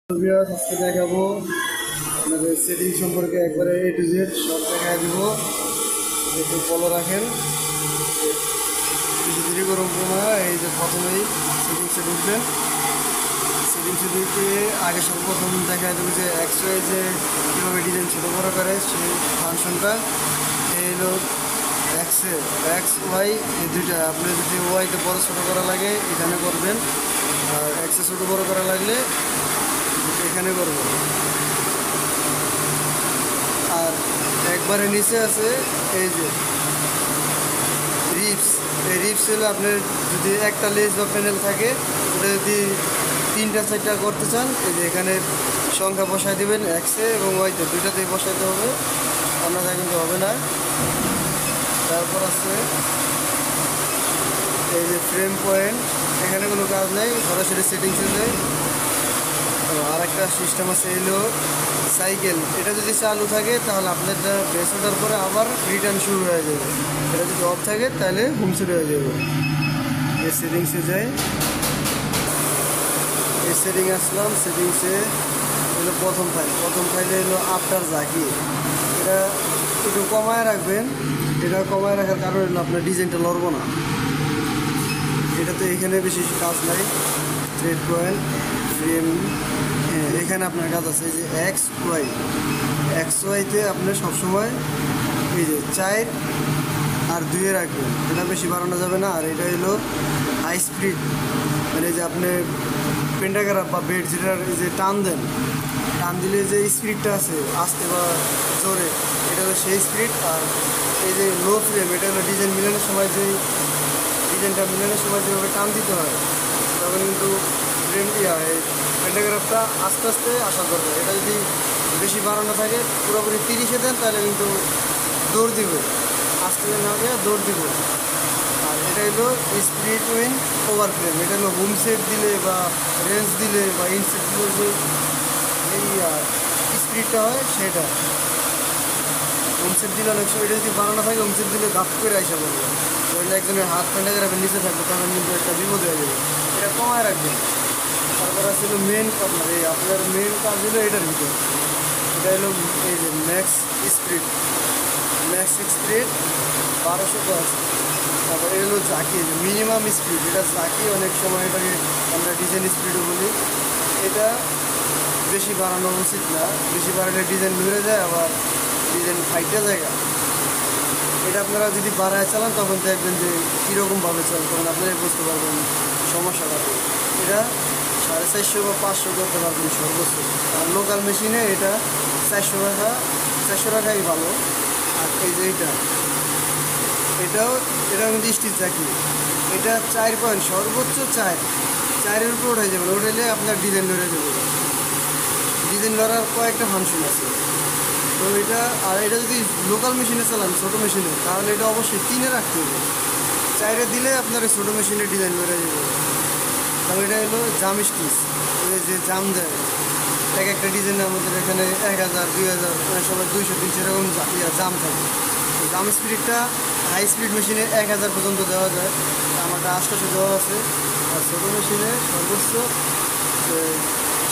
আজকে দেখাবো আপনাদের সেটিং সম্পর্কে একবারে A to Z সব দেখায় দিব। একটু ফলো রাখেন, বেশি দেরি করুন না। এই যে প্রথমেই সেটিংসে ঢুকবেন। সেটিংসে ঢুকে আগে সর্বপ্রথম দেখা দেবে যে এক্সট্রাই যে কীভাবে ডিজাইন ছোটো বড়ো করে সেই ফাংশনটা। এই হলো এক্স ওয়াই, এই দুইটা। আপনি যদি ওয়াইতে বড়ো ছোটো করা লাগে এখানে করবেন, আর এক্সে ছোটো বড়ো করা লাগলে এখানে করব। আর একবারে নিচে আছে এই যে রিপস। এই রিপস হলে আপনার যদি একটা লেজ বা প্যানেল থাকে, ওটা যদি 3-4টা করতে চান, এই যে এখানে সংখ্যা বসায় দেবেন এক্সে এবং ওয়াইতে, দুইটাতেই বসাইতে হবে, অন্যথা কিন্তু হবে না। তারপর আছে এই যে ফ্রেম পয়েন্ট, এখানে কোনো কাজ নেই, সরাসরি সেটিংসে যায়। আর একটা সিস্টেম আছে এলো সাইকেল। এটা যদি চালু থাকে তাহলে আপনারটা বেস ওঠার পরে আবার রিটার্ন শুরু হয়ে যাবে। এটা যদি অফ থাকে তাহলে হোম সেট হয়ে যাবে। এই সেটিংসে যাই, এই সেটিং আসলাম। সেটিংসে হলো প্রথম ফাইলে হলো আফটার জাকি। এটা একটু কমায় রাখবেন। এটা কমায় রাখার কারণ হলো আপনার ডিজাইনটা লড়বো না। এটাতে এখানে বেশি কাজ নাই। থ্রেড পয়েন্ট, ফ্রেম, হ্যাঁ এখানে আপনার কাজ আছে। এই যে এক্স ওয়াইতে আপনি সবসময় এই যে 4 আর 2 রাখবেন, এটা বেশি বাড়ানো যাবে না। আর এটা হলো হাই স্পিড, মানে যে আপনি পেন্টাগ্রাফ বা বেড যেটার যে টান দিলে যে স্পিডটা আছে আস্তে বা জোরে, এটা হলো সেই স্পিড। আর এই যে লো ফ্রেম, এটা হলো ডিজাইন মিলানোর সময় ডিজাইনটা মিলানোর সময় যেভাবে টান দিতে হয়, তখন কিন্তু ফ্রেম প্যান্টাগ্রাফটা আস্তে আস্তে আসার দরকার। এটা যদি বেশি বাড়ানো থাকে, পুরোপুরি 30-এ দেন, তাহলে কিন্তু দৌড় দিবে, আস্তে না হবে দৌড় দিবে। আর এটা হলো স্পিড উইন ওভার ফ্রেম। এটা হলো হোম সেট দিলে বা রেঞ্জ দিলে বা ইনসেট দিলে যে এই স্পিডটা হয় সেটা। হোম সেট দিলে অনেক সময় এটা যদি বাড়ানো থাকে, হোম সেট দিলে গাছ করে আসা বলবে, ধরলে একজনের হাত প্যান্টাগ্রাফের নিচে থাকবে, তখন কিন্তু একটা বিপদ হয়ে যাবে। এটা কমায় রাখবেন। তারপর ছিল মেন কর্নার। এই আপনার মেন কাজ হলো এটার ভিতরে। এটা হলো এই যে ম্যাক্স স্পিড 1210। তারপর এটা হলো জাকি, মিনিমাম স্পিড। এটা জাকি, অনেক সময় এটাকে আমরা ডিজাইন স্পিডও বলি। এটা বেশি বাড়ানো উচিত না, বেশি বাড়ালে ডিজাইন ঘুরে যায়, আবার ডিজাইন ফাইটে জায়গা। এটা আপনারা যদি বাড়ায় চালান তখন দেখবেন যে কীরকমভাবে চলে, তখন আপনারাই বুঝতে পারবেন সমস্যাটা। এটা 450 বা 500 করতে পারবেন সর্বোচ্চ। আর লোকাল মেশিনে এটা 400 রাখাই ভালো। আর এই যে এটাও কিন্তু স্টিচ জাকি। এটা 4 পয়েন্ট, সর্বোচ্চ 4-4-এর উপর উঠে যাবেন। উঠেলে আপনার ডিজাইন লড়ে যাবে। ডিজাইন লড়ার কয়েকটা ফাংশন আছে তো এটা। আর এটা যদি লোকাল মেশিনে চালান, ছোটো মেশিনে, তাহলে এটা অবশ্যই 3-এ রাখতে হবে। 4-এ দিলে আপনার এই ছোটো মেশিনে ডিজাইন লড়ে যাবে। তবে এটা হলো জাম স্টিচ, যে জাম দেয় এক একটা ডিজাইনে। আমাদের এখানে 1000, 2000, অনেক সময় 200-300 এরকম জাম থাকে। জাম স্পিডটা হাই স্পিড মেশিনে 1000 পর্যন্ত দেওয়া যায়, আমারটা 800 দেওয়া আছে। আর ছোটো মেশিনে সর্বোচ্চ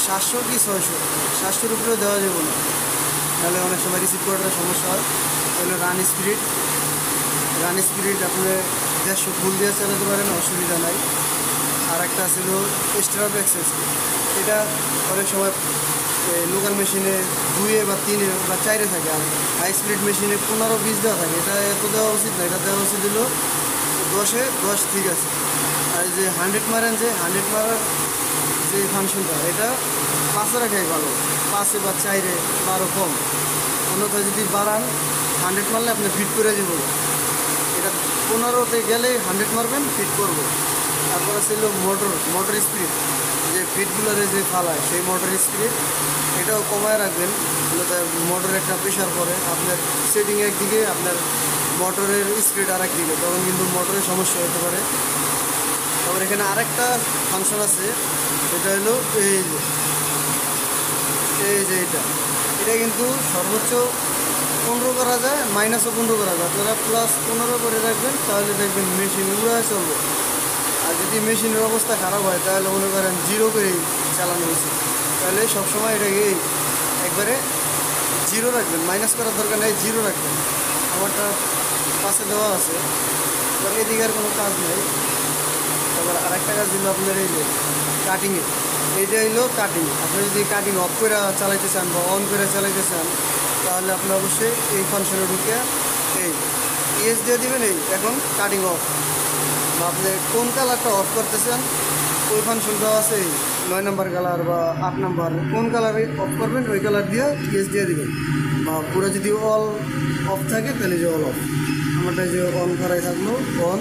700 কি 600, 700-র উপরেও দেওয়া যাবে না, তাহলে অনেক সময় রিসিভ করার সমস্যা হয়। তাহলে রান স্পিড আপনি 150 ফুল দিয়ে চালাতে পারেন, অসুবিধা নাই। আর একটা ছিল স্ট্রাপ এক্সেস। এটা অনেক সময় লোকাল মেশিনে 2-এ বা 3-এ বা 4-এ থাকে, আর হাই স্পিড মেশিনে 15-20 দেওয়া থাকে। এটা এত দেওয়া উচিত না, এটা দেওয়া উচিত হলো 10-এ 10, ঠিক আছে। আর যে 100 মারেন, যে 100 মারার যে ফাংশনটা, এটা 5-এ রাখাই ভালো। 5-এ বা 4-এ বা আরও কম। অন্যথায় যদি বাড়ান, 100 মারলে আপনি ফিট করে দেব। এটা 15-তে গেলে 100 মারবেন, ফিট করবো। তারপরে ছিল মোটর স্পিড, যে ফিটগুলোরে যে ফালায় সেই মোটর স্পিড, এটাও কমায় রাখবেন। মোটরের একটা প্রেশার পড়ে আপনার সেটিং একদিকে, আপনার মোটরের স্পিড আর একদিকে, তখন কিন্তু মোটরের সমস্যা হতে পারে। তারপর এখানে আরেকটা ফাংশন আছে, সেটা হলো এই যে এটা কিন্তু সর্বোচ্চ 15 করা যায়, -15 করা যায়। আপনারা +15 করে রাখবেন, তাহলে দেখবেন মেশিন উড়ায় চলবে। আর যদি মেশিনের অবস্থা খারাপ হয়, তাহলে মনে করেন 0 করেই চালানো উচিত। তাহলে সবসময় এটাকে একবারে জিরো রাখবেন, মাইনাস করার দরকার নেই, জিরো রাখবেন। আমারটা পাশে দেওয়া আছে, এবার এদিকে আর কোনো কাজ নেই। তারপর আরেকটা কাজ দিল আপনার এই যে কাটিংয়ে, এইটা হইলো কাটিং। আপনি যদি কাটিং অফ করে চালাইতে চান বা অন করে চালাইতে চান, তাহলে আপনি অবশ্যই এই ফাংশনে ঢুকে এই ইএস দিয়ে দিবেন। এই এখন কাটিং অফ, বা আপনি কোন কালারটা অফ করতে চান ওই ফাংশনটাও আছে। এই 9 নম্বর কালার বা 8 নম্বর কোন কালারে অফ করবেন ওই কালার দিয়ে ইএস দিয়ে দিবেন। বা পুরো যদি অল অফ থাকে তাহলে যে অল অফ, আমারটা যে অন করাই থাকলো অন,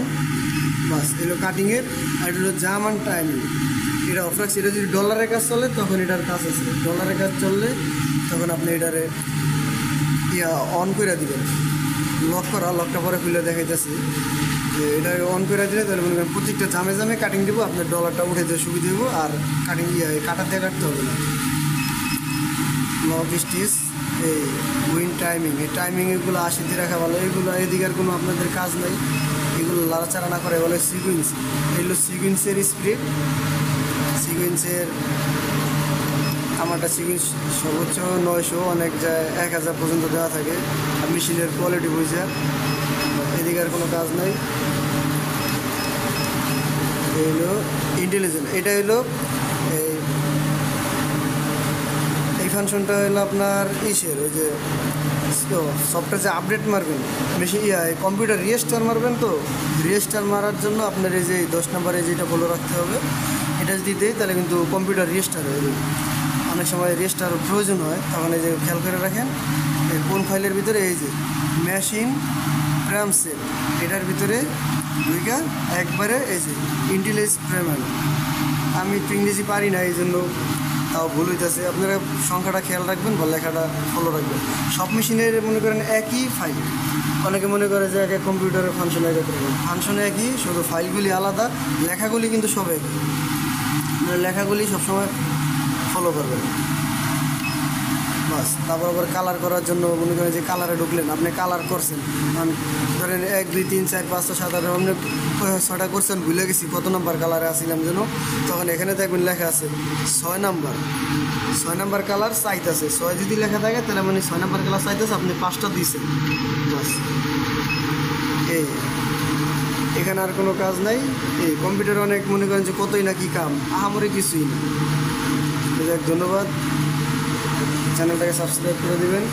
বাস। এগুলো কাটিংয়ের। আর এটা হলো জার্মান টাইমিং, এটা অফ রাখছি। এটা যদি ডলারের কাজ চলে তখন এটার কাজ আছে, ডলারের কাজ চললে তখন আপনি এটারে অন করে দিবেন। লক করা, লকটা পরে খুলে দেখাইতেছি যে এটা অন করে দিলে তাহলে মনে করেন প্রত্যেকটা জামে জামে কাটিং দেবো, আপনার ডলারটা উঠে দিয়ে সুবিধা দেবো, আর কাটিং কাটার দিয়ে কাটতে হবে না। লক স্টিচ, এই উইন টাইমিং, এই টাইমিং এগুলো 80 দিয়ে রাখা ভালো। এগুলো এদিকে আর কোনো আপনাদের কাজ নেই, এগুলো লাড়াচাড়া না করে বলে সিকুয়েন্স। এগুলো সিকুয়েন্সের স্পিড, সিকুয়েন্সের আমারটা সিকুয়েন্স সর্বোচ্চ 900, অনেক যায় 1000 পর্যন্ত দেওয়া থাকে। আর মেশিনের কোয়ালিটি বুঝে, এদিকে আর কোনো কাজ নেই। এই হলো ইন্টেলিজেন্ট, এটা হলো এই ফাংশনটা হলো আপনার ইসের ওই যে সফটওয়্যার যে আপডেট মারবেন, বেশি কম্পিউটার রিস্টার মারবেন, তো রিস্টার মারার জন্য আপনার এই যে 10 নম্বরে যেটা ফলো রাখতে হবে, এটা যদি দেয় তাহলে কিন্তু কম্পিউটার রিস্টার হয়ে যাবে। অনেক সময় রিস্টার প্রয়োজন হয়, তখন এই যে খেয়াল করে রাখেন কোন ফাইলের ভিতরে এই যে মেশিন প্রামসেল, এটার ভিতরে দুইটা একবারে এই যে ইন্টেলিজ প্রেমেন্ট। আমি একটু ইংরেজি পারি না, এই জন্য তাও ভুল হইতেছে। আপনারা সংখ্যাটা খেয়াল রাখবেন বা লেখাটা ফলো রাখবেন। সব মেশিনের মনে করেন একই ফাইল, অনেকে মনে করে যে এক এক কম্পিউটারের ফাংশন এক এক রকম, ফাংশন একই, শুধু ফাইলগুলি আলাদা, লেখাগুলি কিন্তু সব একই। লেখাগুলি সবসময় ফলো করবেন, বাস। তারপর আবার কালার করার জন্য মনে করেন যে কালারে ঢুকলেন, আপনি কালার করছেন, ধরেন 1 2 3 4 5 6 7 8 অনেক 6টা করছেন, ভুলে গেছি কত নাম্বার কালারে আসছিলাম যেন, তখন এখানে দেখবেন লেখা আছে 6 নাম্বার, 6 নাম্বার কালার চাইতেছে। 6 যদি লেখা থাকে তাহলে মানে 6 নাম্বার কালার চাইতেছে, আপনি 5টা দিয়েছেন, বাস। এই এখানে আর কোনো কাজ নাই। এই কম্পিউটার অনেক মনে করেন যে কতই না কি কাম, আহামরি কিছুই না। ধন্যবাদ, চ্যানেলটাকে সাবস্ক্রাইব করে দিবেন।